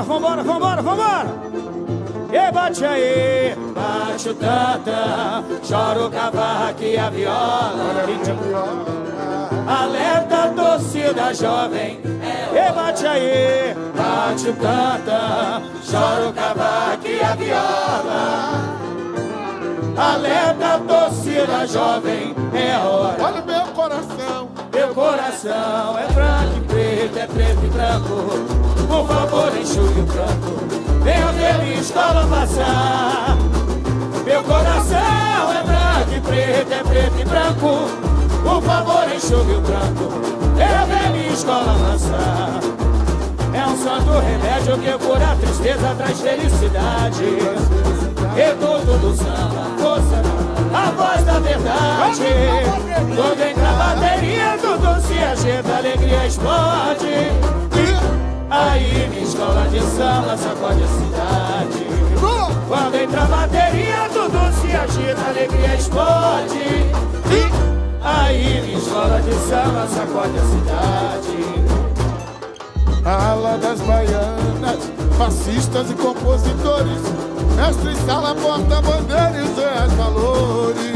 vambora, vambora, vambora! E bate aí, bate o tanta, chora o cavaco e a viola. Alerta a torcida jovem. E bate aí, bate o tanta, chora o cavaco e a viola. Alerta a torcida jovem, é a hora. Olha o meu coração. Meu coração é branco e preto, é preto e branco. Por favor, enxugue o pranto. Venha ver minha escola passar. Meu coração é branco e preto, é preto e branco. Por favor, enxugue o pranto. Venha ver minha escola passar. É um santo remédio que cura a tristeza, traz felicidade. Reduto do samba, força, a voz da verdade. Quando entra a bateria, tudo se agita, a alegria explode. Aí minha escola de samba sacode a cidade. Quando entra a bateria, tudo se agita, a alegria explode. Aí minha escola de samba sacode a cidade. A ala das baianas, fascistas e compositores, mestre sala, porta-bandeira e os reais valores.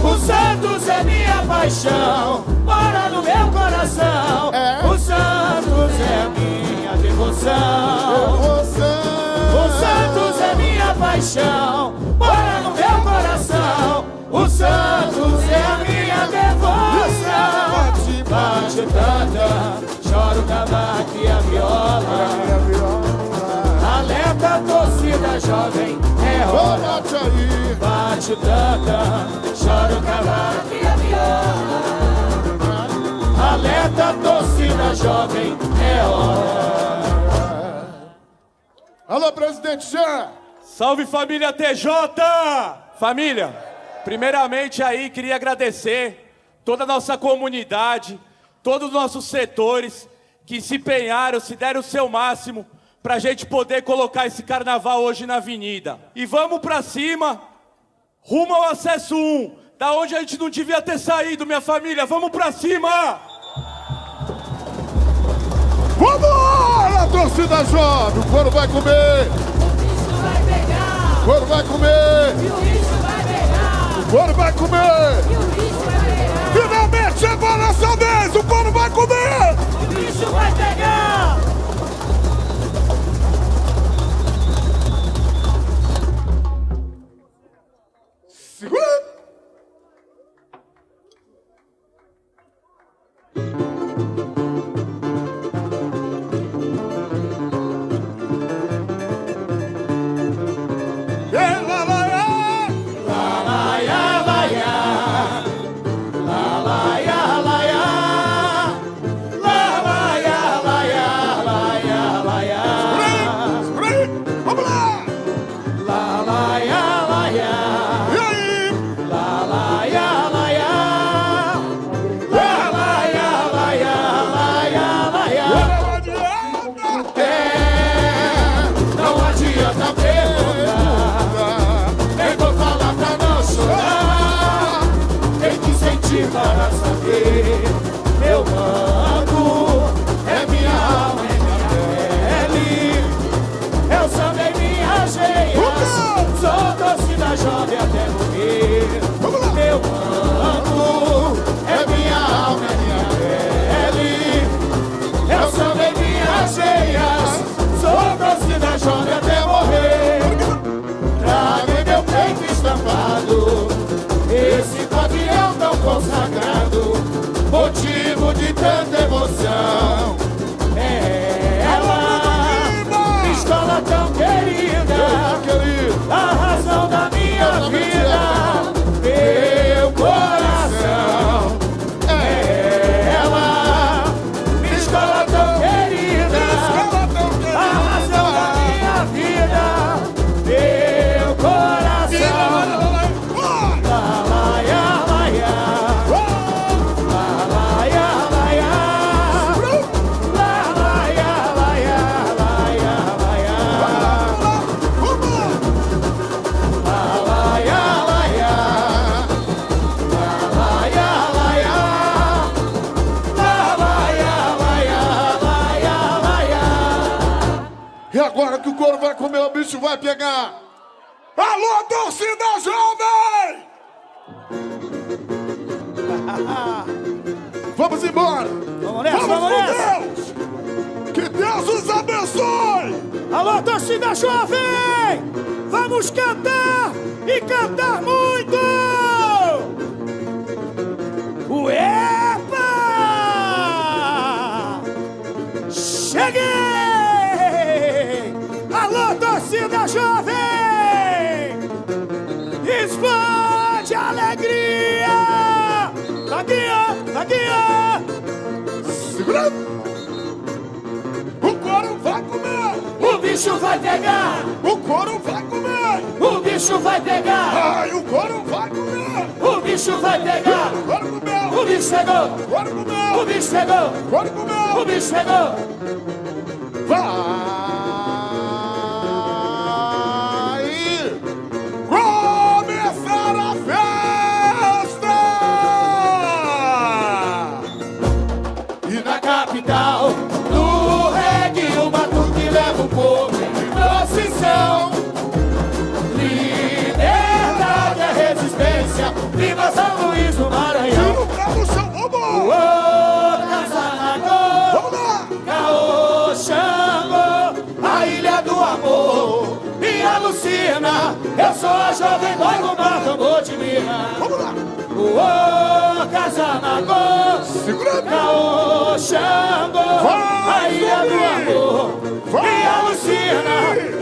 O Santos é minha paixão, mora no meu coração. O Santos é a minha devoção. O Santos é minha paixão, mora no meu coração. O Santos é a minha devoção. Bate tanta, chora o cavaco e a viola. Alerta a torcida jovem, é hora. Bate tanta, chora o cavaco e a viola. Alerta a torcida jovem, é hora. Alô, presidente Jean. Salve, família TJ! Família, primeiramente aí queria agradecer toda a nossa comunidade, todos os nossos setores que se empenharam, se deram o seu máximo pra gente poder colocar esse carnaval hoje na avenida. E vamos pra cima, rumo ao acesso 1, da onde a gente não devia ter saído, minha família. Vamos pra cima! Vambora, torcida jovem! O couro vai comer! O bicho vai pegar! O couro vai comer! E o bicho vai pegar! O couro vai comer! E o bicho vai pegar! Finalmente chegou a nossa vez! O couro vai comer! O bicho vai pegar! Segura! Para saber, meu banco é minha alma, é minha pele. Eu sambei minhas cheias, sou torcida jovem até morrer. Meu banco é minha alma, é minha pele. Eu sambei minhas cheias, sou torcida jovem até morrer. Traga em meu peito estampado esse pavilhão tão consagrado, motivo de tanta emoção. É ela, escola tão querida, a razão da minha vida, meu coração. É ela, escola tão querida, a razão da minha vida, meu coração. couro vai comer, o bicho vai pegar. Alô, torcida jovem! Vamos embora! Vamos nessa, vamos vamos com nessa! Deus! Que Deus os abençoe! Alô, torcida jovem! Vamos cantar e cantar muito! Uepa! Cheguei! Alô, torcida jovem! Explode a alegria! Aqui, ó! Aqui, ó! Segura! O couro vai comer! O bicho vai pegar! O couro vai comer! O bicho vai pegar! Ai, o couro vai comer! O bicho vai pegar! O couro comeu! O bicho chegou! O couro comeu! O bicho chegou! O couro comeu! O bicho chegou! Vai começar a festa! E na capital, no reggae, o batuque leva o povo em procissão. Liberdade é resistência, viva São Luís do Maranhão. Tira o pé do chão, vamos! Ô, Casanago, Vamos lá! Caô, Xangô, a ilha do amor. E a Lucina, eu sou a jovem boy do mar, tambor de mina. Vamos lá! Ô, Casanago, Segura! Caô, Xangô, Vai, a ilha do Zumbi! amor. Vai, E a Lucina,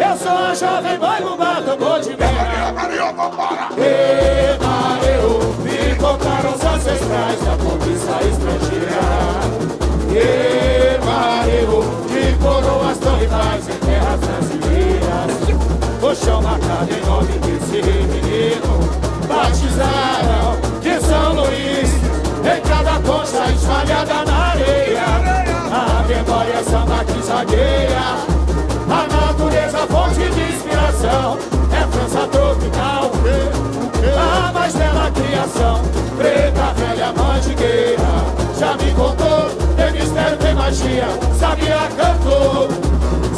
eu sou a jovem boy do mar, tambor de mina. Maria, vambora! E Mareu, me contaram os ancestrais da conquista estrangeira. E Mareu, me coroas tão rivais em terras brasileiras. O chão marcado em nome desse menino, batizaram de São Luís, em cada concha espalhada na areia. A memória é samba que zagueia, a natureza fonte de inspiração, é França tropical, a mais bela criação, preta velha mandigueira. Já me contou, tem mistério, tem magia, sabia, cantou.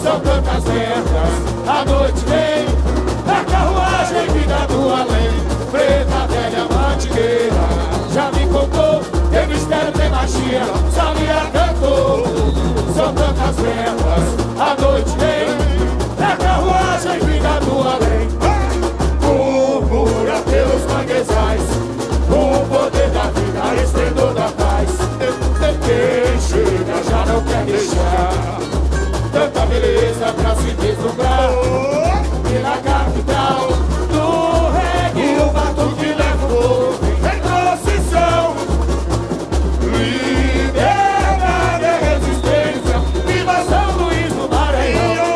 São tantas lendas, a noite vem, a carruagem vida do além. Preta velha mandigueira, já me contou, tem mistério, tem magia, sabia, cantou. São tantas lendas, a noite vem, a carruagem vida do além. Murmura pelos manguezais, o poder da vida, esplendor da paz. Quem chega já não quer deixar tanta beleza pra se deslumbrar. E na capital do reggae, o batuque leva o povo em procissão. Liberdade é resistência, viva São Luís do Maranhão.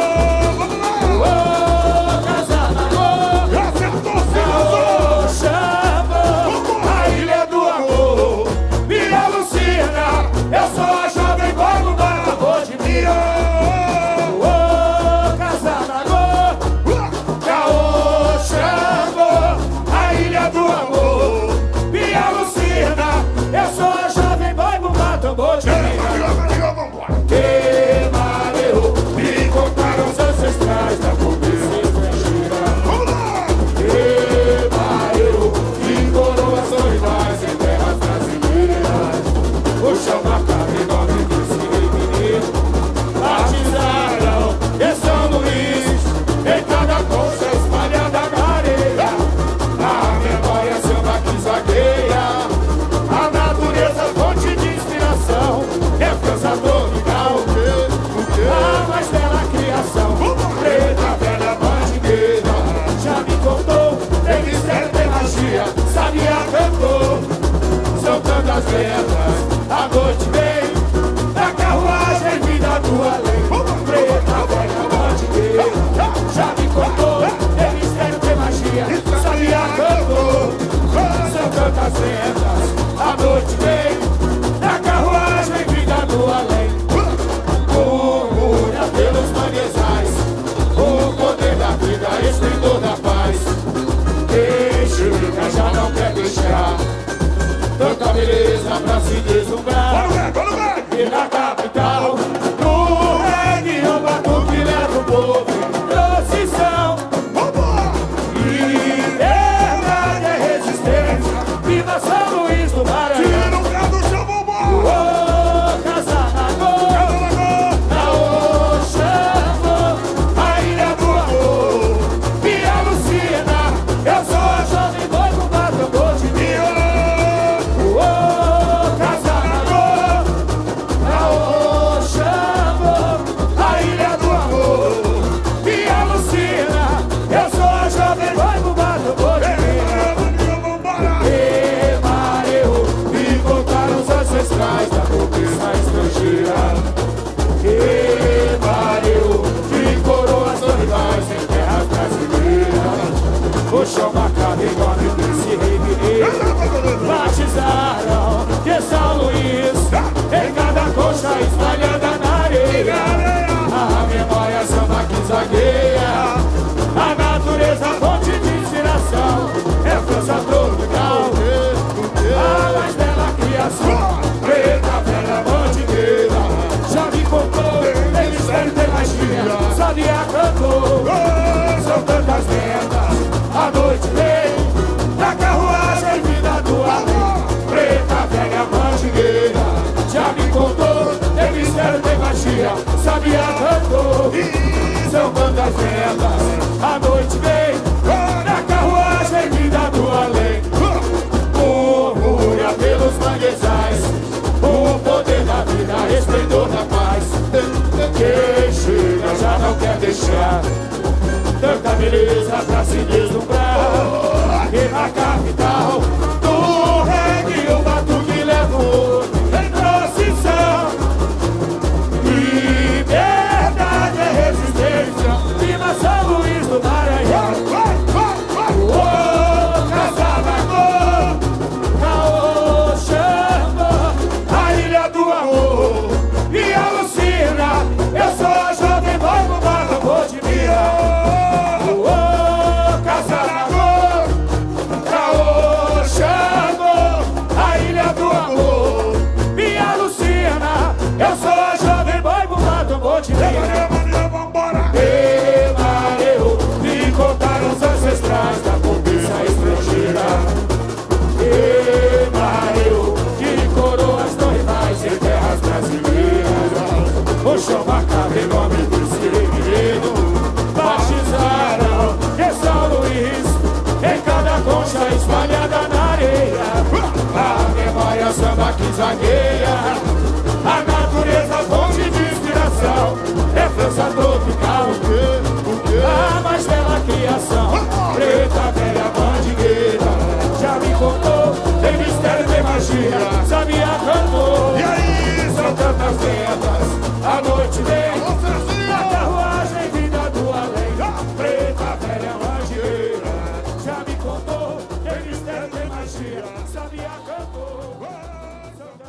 tradição. Liberdade é resistência. Viva São Luís do Maranhão. Tira o pé do chão, vambora! Ô, Casanago, na Oxangô, a ilha do amor, Via Lucina. Eu sou a jovem noivo, matador de mim. Ô, Casanago, na Oxangô, a ilha do amor, Via Lucina. Eu sou a jovem noivo, matador de mim. E contaram os ancestrais da pobreza estrangeira. E Mareu, de coroas rivais em terras brasileiras. O chão marcado igual que se reviver. Batizaram de São Luís, em cada coxa espalhada na areia. A memória samba que zagueia, a natureza fonte de inspiração. É força tropical, a mais bela criação. Preta, velha, mantiqueira, já me contou, eles querem ter magia. Sabia, cantou, são tantas lendas. A noite vem, na carruagem, vida do além. Preta, velha, mantiqueira, já me contou, eles querem ter magia. Sabia, cantou, são tantas lendas. A noite vem, na carruagem, vida do além. Murmura pelos manguezais, o poder da vida, esplendor da paz. Quem chega já não quer deixar tanta beleza pra se deslumbrar.